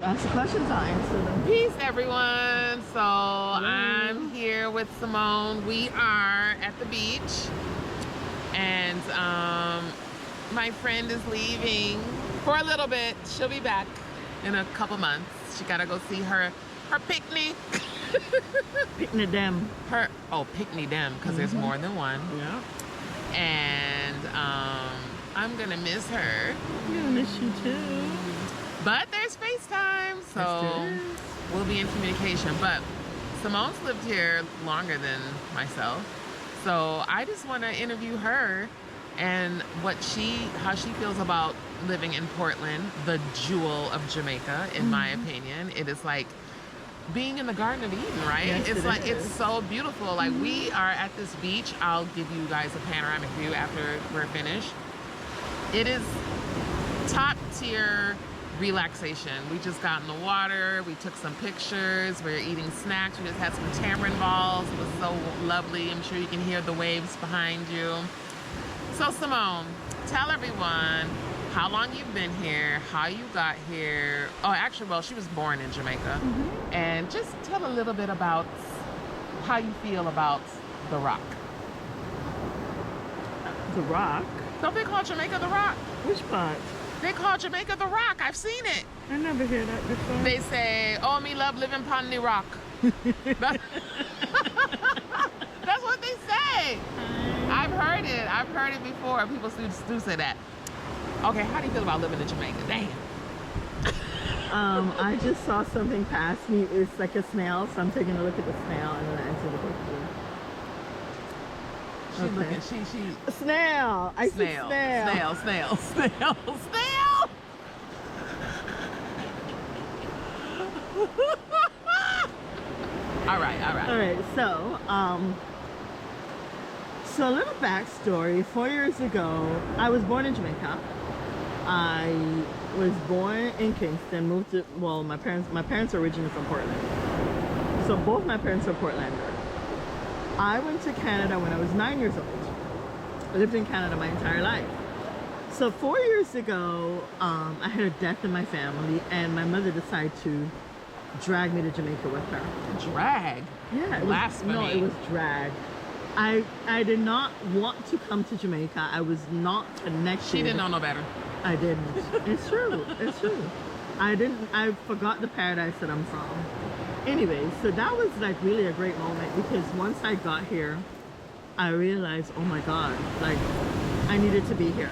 Ask the questions, I'll answer them. Peace, everyone. So I'm here with Simone. We are at the beach, and my friend is leaving for a little bit. She'll be back in a couple months. She gotta go see her picnic. Picnic them. Picnic them, because there's more than one. Yeah. And I'm gonna miss her. I'm gonna miss you too. But there's FaceTime, so we'll be in communication. But Simone's lived here longer than myself, so I just want to interview her and how she feels about living in Portland, the jewel of Jamaica, in my opinion. It is like being in the Garden of Eden, right? Yes, it's so beautiful. Like, we are at this beach. I'll give you guys a panoramic view after we're finished. It is top tier relaxation. We just got in the water, we took some pictures, we were eating snacks, we just had some tamarind balls. It was so lovely. I'm sure you can hear the waves behind you. So Simone, tell everyone how long you've been here, how you got here. Oh, actually, well, she was born in Jamaica. And just tell a little bit about how you feel about the Rock. The Rock? Don't they call Jamaica the Rock? Which part? They call Jamaica the Rock. I've seen it. I never hear that before. They say, "Oh, me love living pon the rock." That's what they say. I've heard it. I've heard it before. People do say that. Okay, how do you feel about living in Jamaica? Damn. I just saw something pass me. It's like a snail, so I'm taking a look at the snail and then I answer the question. She's looking. She. Snail. I said snail. Snail. All right. So a little backstory. 4 years ago, I was born in Jamaica. I was born in Kingston, moved to, well, my parents are originally from Portland. So both my parents are Portlander. I went to Canada when I was 9 years old. I lived in Canada my entire life. So 4 years ago, I had a death in my family, and my mother decided to drag me to Jamaica with her. Drag? Yeah. Blasphemy. It was drag. I did not want to come to Jamaica. I was not connected. She didn't know no better. I didn't. It's true. It's true. I forgot the paradise that I'm from. Anyway, so that was like really a great moment, because once I got here, I realized, oh my God, like I needed to be here.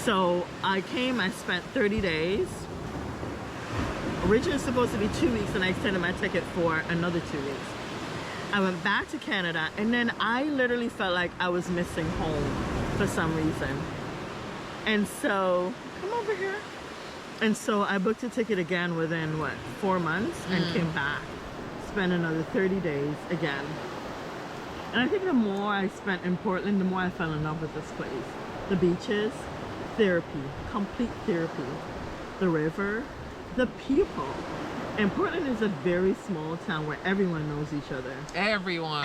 So I came, I spent 30 days. Originally supposed to be 2 weeks, and I extended my ticket for another 2 weeks. I went back to Canada, and then I literally felt like I was missing home for some reason. And so, come over here. And so I booked a ticket again within, 4 months, and came back. Spent another 30 days again. And I think the more I spent in Portland, the more I fell in love with this place. The beaches, therapy, complete therapy. The river, the people. And Portland is a very small town where everyone knows each other. Everyone.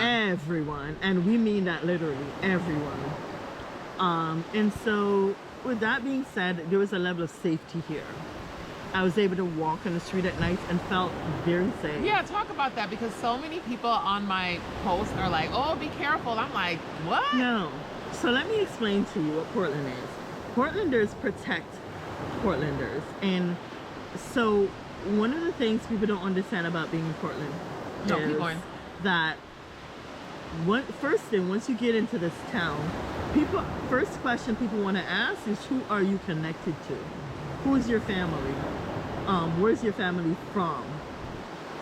And we mean that literally, everyone. And so, with that being said, there was a level of safety here. I was able to walk on the street at night and felt very safe. Yeah, talk about that, because so many people on my post are like, "Oh, be careful." I'm like, what? No. So let me explain to you what Portland is. Portlanders protect Portlanders. And so one of the things people don't understand about being in Portland is that first thing, once you get into this town, first question people want to ask is, who are you connected to? Who's your family? Where's your family from?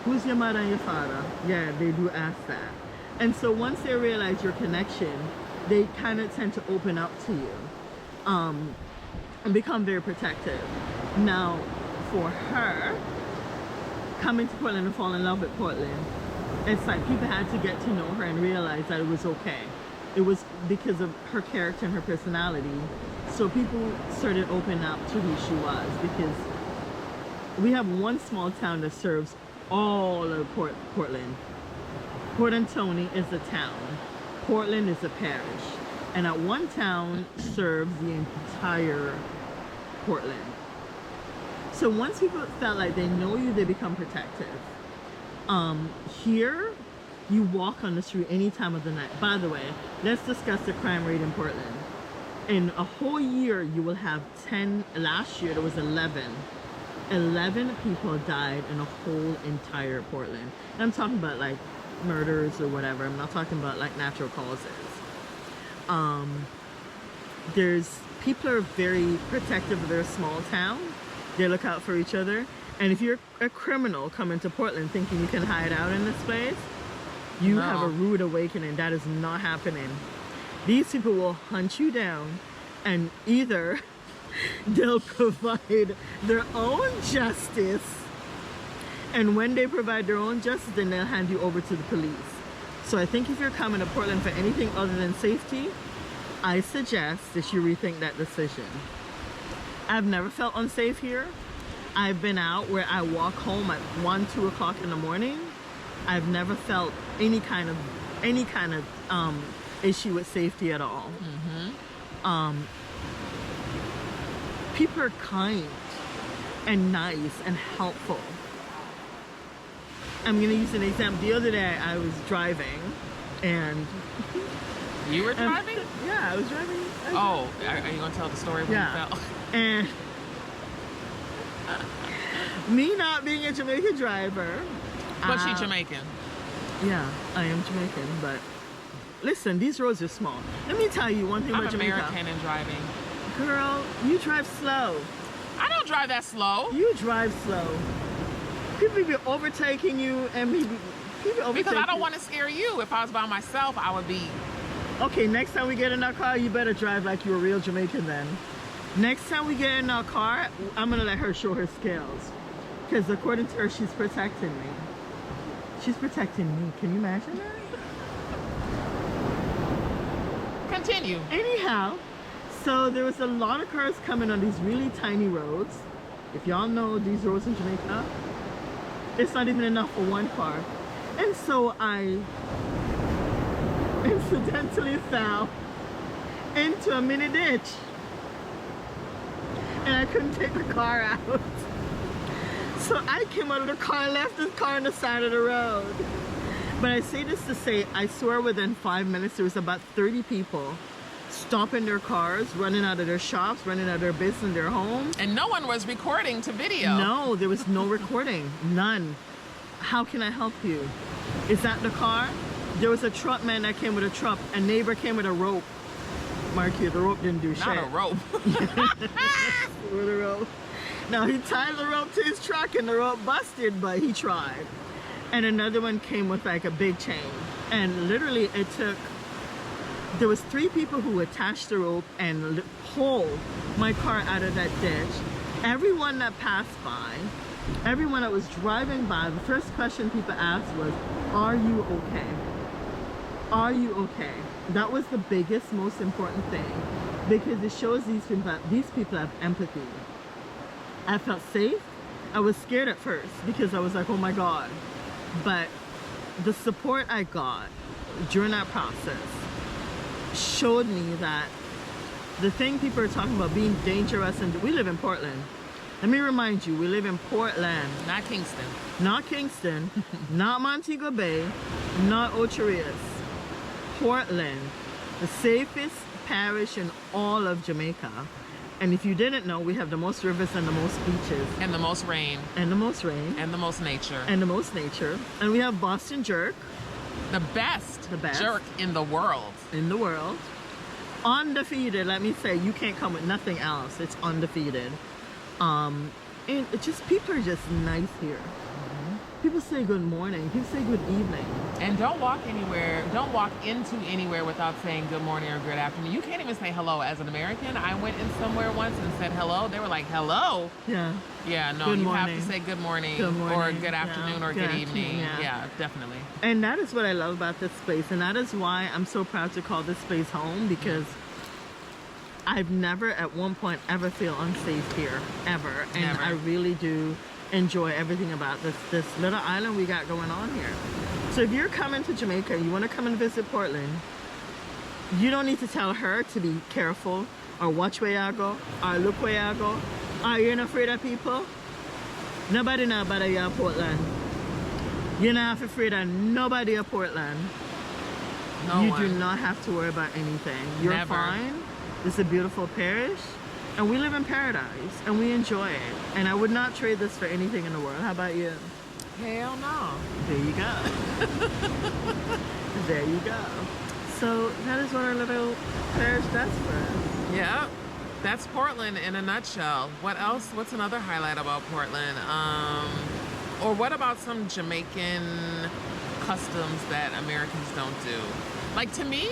Who's your mother and your father? Yeah, they do ask that. And so once they realize your connection, they kind of tend to open up to you and become very protective. Now, for her, coming to Portland and fall in love with Portland, it's like people had to get to know her and realize that it was okay. It was because of her character and her personality. So people started opening up to who she was, because we have one small town that serves all of Portland. Port Antonio is a town. Portland is a parish. And that one town serves the entire Portland. So once people felt like they know you, they become protective. Here, you walk on the street any time of the night. By the way, let's discuss the crime rate in Portland. In a whole year, you will have 10. Last year, there was 11. 11 people died in a whole entire Portland. And I'm talking about like murders or whatever. I'm not talking about like natural causes. People are very protective of their small town. They look out for each other. And if you're a criminal coming to Portland thinking you can hide out in this place, you have a rude awakening. That is not happening. These people will hunt you down, and either they'll provide their own justice, and when they provide their own justice, then they'll hand you over to the police. So I think if you're coming to Portland for anything other than safety, I suggest that you rethink that decision. I've never felt unsafe here. I've been out where I walk home at 1, 2 o'clock in the morning. I've never felt any kind of issue with safety at all. People are kind and nice and helpful. I'm gonna use an example. The other day I was driving and you were driving? Yeah, I was driving. Are you gonna tell the story when you fell? And me not being a Jamaican driver. But she's Jamaican. Yeah, I am Jamaican, but listen, these roads are small. Let me tell you one thing about Jamaica. I'm American in driving. Girl, you drive slow. I don't drive that slow. You drive slow. People be overtaking you and people overtake because I don't want to scare you. If I was by myself, I would be. Okay, next time we get in our car, you better drive like you're a real Jamaican then. Next time we get in our car, I'm gonna let her show her skills. Because according to her, she's protecting me. She's protecting me. Can you imagine that? Continue. Anyhow, so there was a lot of cars coming on these really tiny roads. If y'all know these roads in Jamaica, it's not even enough for one car. And so I incidentally fell into a mini ditch. And I couldn't take the car out. So I came out of the car and left this car on the side of the road. But I say this to say, I swear within 5 minutes, there was about 30 people stopping their cars, running out of their shops, running out of their business, their homes. And no one was recording to video. No, there was no recording. None. How can I help you? Is that the car? There was a truck man that came with a truck. A neighbor came with a rope. Mark you, the rope didn't do shit. Not a rope. With a rope. Now he tied the rope to his truck and the rope busted, but he tried. And another one came with like a big chain. And literally there was 3 people who attached the rope and pulled my car out of that ditch. Everyone that passed by, everyone that was driving by, the first question people asked was, are you okay? Are you okay? That was the biggest, most important thing, because it shows these people have empathy. I felt safe. I was scared at first because I was like, oh my God. But the support I got during that process showed me that the thing people are talking about being dangerous, and we live in Portland. Let me remind you, we live in Portland. Not Kingston. Not Kingston, not Montego Bay, not Ocho Rios. Portland, the safest parish in all of Jamaica. And if you didn't know, we have the most rivers and the most beaches. And the most rain. And the most rain. And the most nature. And the most nature. And we have Boston jerk. The best jerk in the world. In the world. Undefeated, let me say. You can't come with nothing else. It's undefeated. And it just, people are just nice here. People say good morning. People say good evening. And don't walk anywhere. Don't walk into anywhere without saying good morning or good afternoon. You can't even say hello as an American. I went in somewhere once and said hello. They were like, hello? Yeah. Yeah, no, you have to say good morning, or good afternoon, or good evening. Yeah, definitely. And that is what I love about this place. And that is why I'm so proud to call this place home, because I've never at one point ever feel unsafe here, ever. And Never. I really do enjoy everything about this little island we got going on here. So if you're coming to Jamaica, you want to come and visit Portland, you don't need to tell her to be careful or watch where you go or look where you go. Are you not afraid of people? Nobody know about you in Portland. You're not afraid of nobody in Portland. No You one. do not have to worry about anything. You're Never. fine. It's a beautiful parish. And we live in paradise. And we enjoy it. And I would not trade this for anything in the world. How about you? Hell no. There you go. There you go. So that is what our little parish does for us. Yeah. That's Portland in a nutshell. What else? What's another highlight about Portland? Or what about some Jamaican customs that Americans don't do? Like, to me,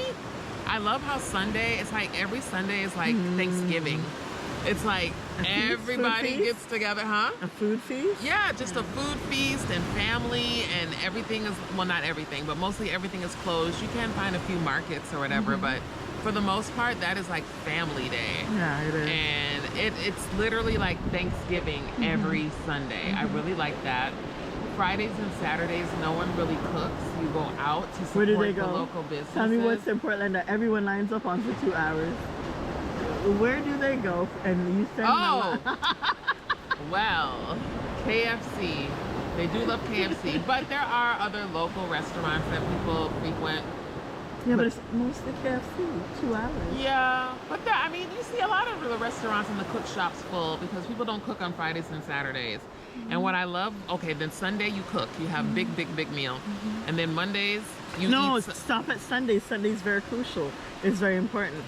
I love how Sunday, it's like every Sunday is like Thanksgiving. It's like everybody feast? gets together, huh? A food feast? Yeah, just a food feast and family, and everything is, well, not everything, but mostly everything is closed. You can find a few markets or whatever, but for the most part, that is like family day. Yeah, it is. And it's literally like Thanksgiving every Sunday. I really like that. Fridays and Saturdays, no one really cooks. You go out to Where do support they the go? local businesses. Tell me what's in Portland that everyone lines up on for 2 hours. Where do they go? And you send Oh, them well, KFC. They do love KFC, but there are other local restaurants that people frequent. Yeah, but it's mostly KFC. 2 hours. Yeah, but there, I mean, you see a lot of the restaurants and the cook shops full because people don't cook on Fridays and Saturdays. And what I love, okay, then Sunday you cook. You have big meal. And then Mondays, you No, eat... stop at Sunday. Sunday's very crucial. It's very important.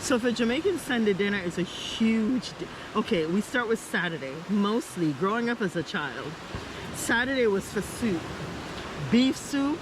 So for Jamaican, Sunday dinner is a huge... Okay, we start with Saturday. Mostly, growing up as a child, Saturday was for soup. Beef soup,